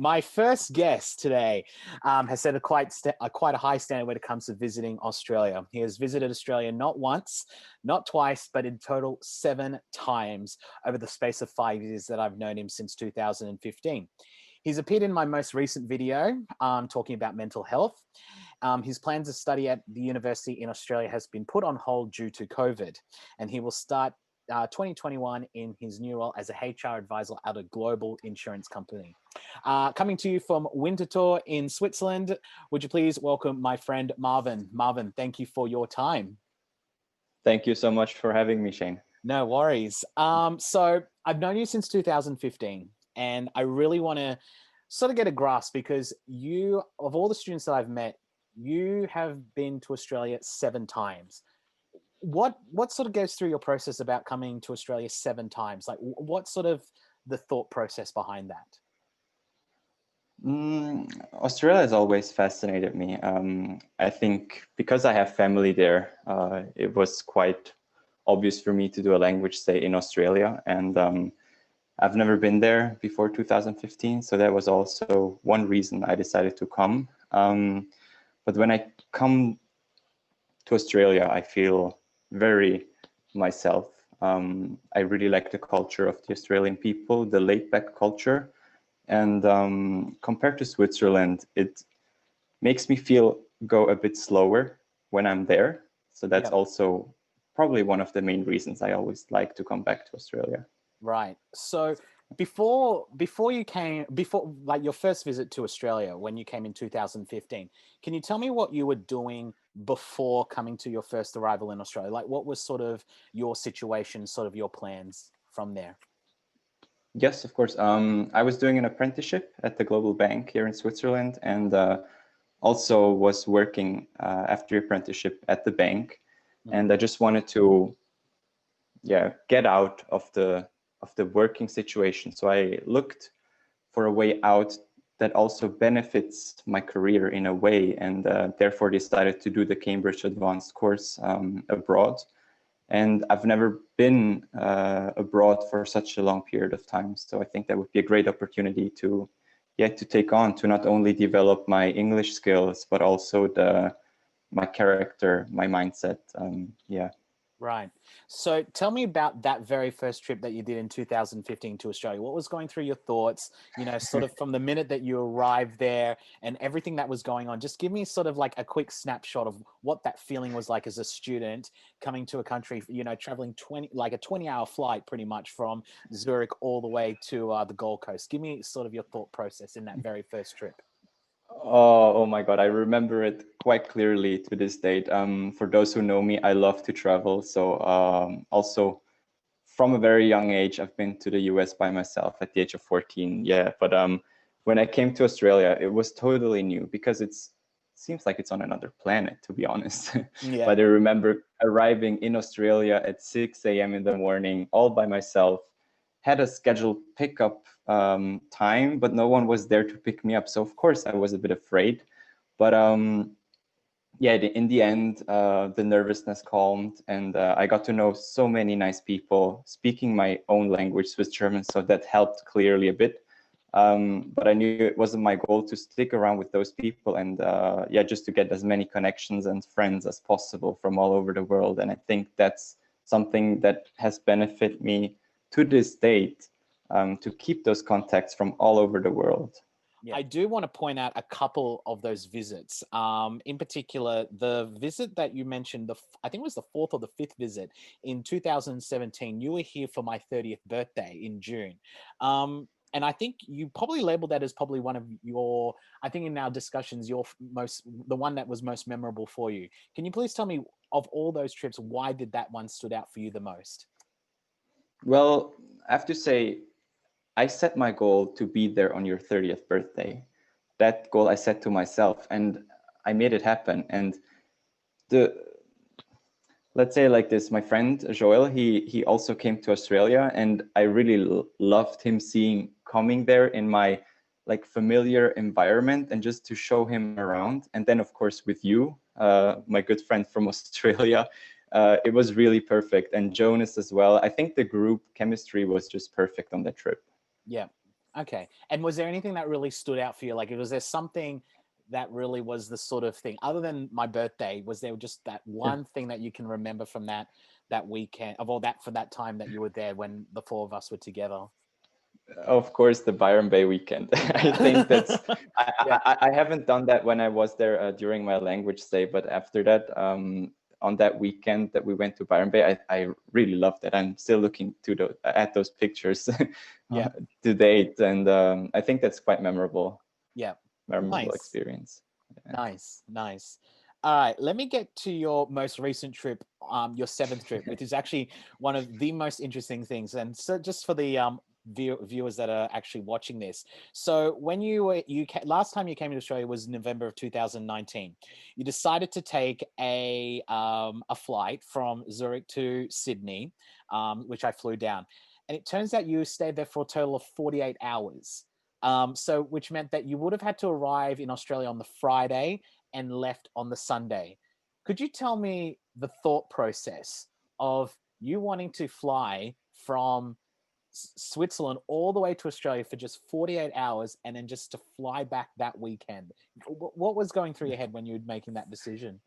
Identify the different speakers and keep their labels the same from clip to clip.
Speaker 1: My first guest today has set quite a high standard when it comes to visiting Australia. He has visited Australia not once, not twice, but in total 7 times over the space of 5 years that I've known him since 2015. He's appeared in my most recent video talking about mental health. His plans to study at the university in Australia has been put on hold due to COVID, and he will start 2021 in his new role as a HR advisor at a global insurance company. Coming to you from Winterthur in Switzerland, would you please welcome my friend Marvin. Marvin, thank you for your time.
Speaker 2: Thank you so much for having me, Shane.
Speaker 1: No worries. So I've known you since 2015, and I really want to sort of get a grasp because you, of all the students that I've met, you have been to Australia 7 times. What sort of goes through your process about coming to Australia 7 times? Like, what's sort of the thought process behind that?
Speaker 2: Australia has always fascinated me. I think because I have family there, it was quite obvious for me to do a language stay in Australia. And I've never been there before 2015. So that was also one reason I decided to come. But when I come to Australia, I feel very myself. I really like the culture of the Australian people, the laid-back culture. And compared to Switzerland, it makes me go a bit slower when I'm there. So that's also probably one of the main reasons I always like to come back to Australia.
Speaker 1: Right. So before like your first visit to Australia, when you came in 2015, can you tell me what you were doing before coming to your first arrival in Australia? Like, what was sort of your situation, sort of your plans from there?
Speaker 2: Yes, of course. I was doing an apprenticeship at the global bank here in Switzerland, and also was working after apprenticeship at the bank. And I just wanted to, get out of the working situation. So I looked for a way out that also benefits my career in a way, and therefore decided to do the Cambridge Advanced course abroad. And I've never been abroad for such a long period of time. So I think that would be a great opportunity to take on, to not only develop my English skills, but also my character, my mindset.
Speaker 1: Right. So tell me about that very first trip that you did in 2015 to Australia. What was going through your thoughts, sort of from the minute that you arrived there and everything that was going on? Just give me sort of like a quick snapshot of what that feeling was like as a student coming to a country, traveling a 20-hour flight pretty much from Zurich all the way to the Gold Coast. Give me sort of your thought process in that very first trip.
Speaker 2: Oh my God, I remember it quite clearly to this date. For those who know me, I love to travel. So also from a very young age, I've been to the US by myself at the age of 14. Yeah, but when I came to Australia, it was totally new because it seems like it's on another planet, to be honest.
Speaker 1: Yeah.
Speaker 2: But I remember arriving in Australia at 6 a.m. in the morning, all by myself. Had a scheduled pickup time, but no one was there to pick me up. So of course I was a bit afraid, but in the end, the nervousness calmed, and I got to know so many nice people speaking my own language, Swiss German. So that helped clearly a bit. But I knew it wasn't my goal to stick around with those people, and just to get as many connections and friends as possible from all over the world. And I think that's something that has benefited me to this date, to keep those contacts from all over the world.
Speaker 1: Yeah. I do want to point out a couple of those visits. In particular, the visit that you mentioned, I think it was the 4th or the 5th visit in 2017. You were here for my 30th birthday in June. And I think you probably labeled that as probably one of your, I think in our discussions, the one that was most memorable for you. Can you please tell me, of all those trips, why did that one stood out for you the most?
Speaker 2: Well, I have to say, I set my goal to be there on your 30th birthday. That goal I set to myself, and I made it happen. And let's say like this, my friend Joel, he also came to Australia, and I really loved him coming there in my like familiar environment and just to show him around. And then of course with you, my good friend from Australia, it was really perfect. And Jonas as well. I think the group chemistry was just perfect on that trip.
Speaker 1: Yeah. Okay. And was there anything that really stood out for you? Like, was there something that really was the sort of thing, other than my birthday, was there just that
Speaker 2: Yeah.
Speaker 1: one thing that you can remember from that weekend, of all that, for that time that you were there when the four of us were together?
Speaker 2: Of course, the Byron Bay weekend. I think that's
Speaker 1: Yeah.
Speaker 2: I haven't done that when I was there during my language stay, but after that, on that weekend that we went to Byron Bay, I really loved it. I'm still looking to at those pictures
Speaker 1: Yeah.
Speaker 2: to date, and I think that's quite memorable
Speaker 1: Yeah.
Speaker 2: memorable
Speaker 1: Nice.
Speaker 2: experience. Yeah.
Speaker 1: Nice. Nice. All right, let me get to your most recent trip, your seventh trip, which is actually one of the most interesting things. And so, just for the viewers that are actually watching this, so when last time you came to Australia was November of 2019. You decided to take a flight from Zurich to Sydney, which I flew down, and it turns out you stayed there for a total of 48 hours. So, which meant that you would have had to arrive in Australia on the Friday and left on the Sunday. Could you tell me the thought process of you wanting to fly from Switzerland all the way to Australia for just 48 hours and then just to fly back that weekend? What was going through your head when you were making that decision?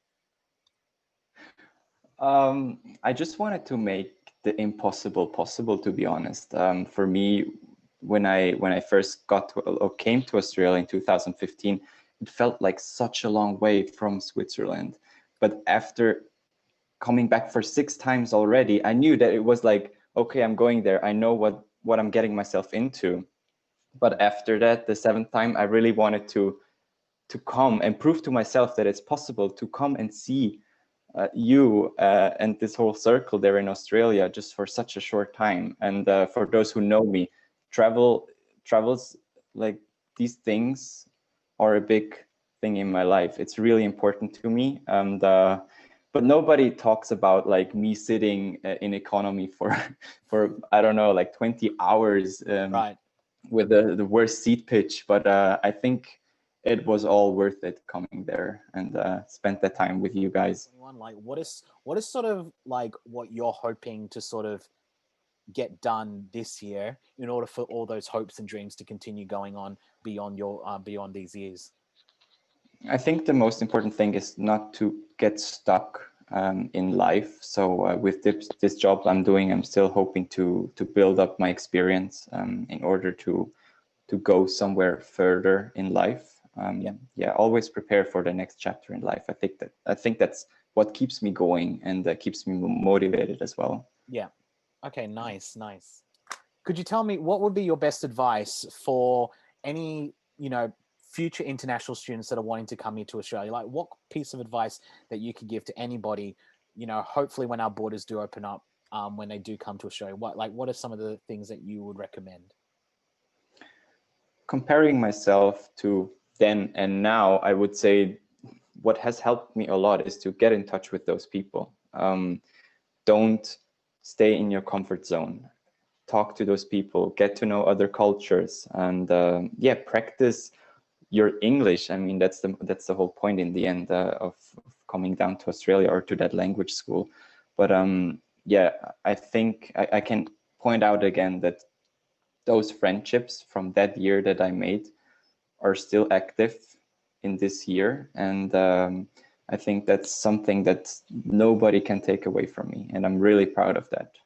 Speaker 2: I just wanted to make the impossible possible, to be honest. For me, when I first got to, or came to Australia in 2015, it felt like such a long way from Switzerland. But after coming back for 6 times already, I knew that it was like, okay, I'm going there. I know what I'm getting myself into. But after that, the seventh time, I really wanted to come and prove to myself that it's possible to come and see you and this whole circle there in Australia just for such a short time. And for those who know me, travels like these things are a big thing in my life. It's really important to me. And but nobody talks about like me sitting in economy for for I don't know, like 20 hours
Speaker 1: Right.
Speaker 2: with the worst seat pitch. But I think it was all worth it coming there and spent that time with you guys.
Speaker 1: 21, like what is sort of like what you're hoping to sort of get done this year in order for all those hopes and dreams to continue going on beyond your beyond these years?
Speaker 2: I think the most important thing is not to get stuck in life. So with this job I'm doing, I'm still hoping to build up my experience in order to go somewhere further in life.
Speaker 1: Yeah.
Speaker 2: Yeah, always prepare for the next chapter in life. I think that's what keeps me going and keeps me motivated as well.
Speaker 1: Yeah. Okay, nice, nice. Could you tell me what would be your best advice for any, future international students that are wanting to come here to Australia? Like, what piece of advice that you could give to anybody, hopefully when our borders do open up, when they do come to Australia? What are some of the things that you would recommend?
Speaker 2: Comparing myself to then and now, I would say what has helped me a lot is to get in touch with those people. Don't stay in your comfort zone. Talk to those people, get to know other cultures, and yeah, practice your English. I mean, that's the whole point in the end of coming down to Australia or to that language school. But yeah, I think I can point out again that those friendships from that year that I made are still active in this year, and I think that's something that nobody can take away from me, and I'm really proud of that.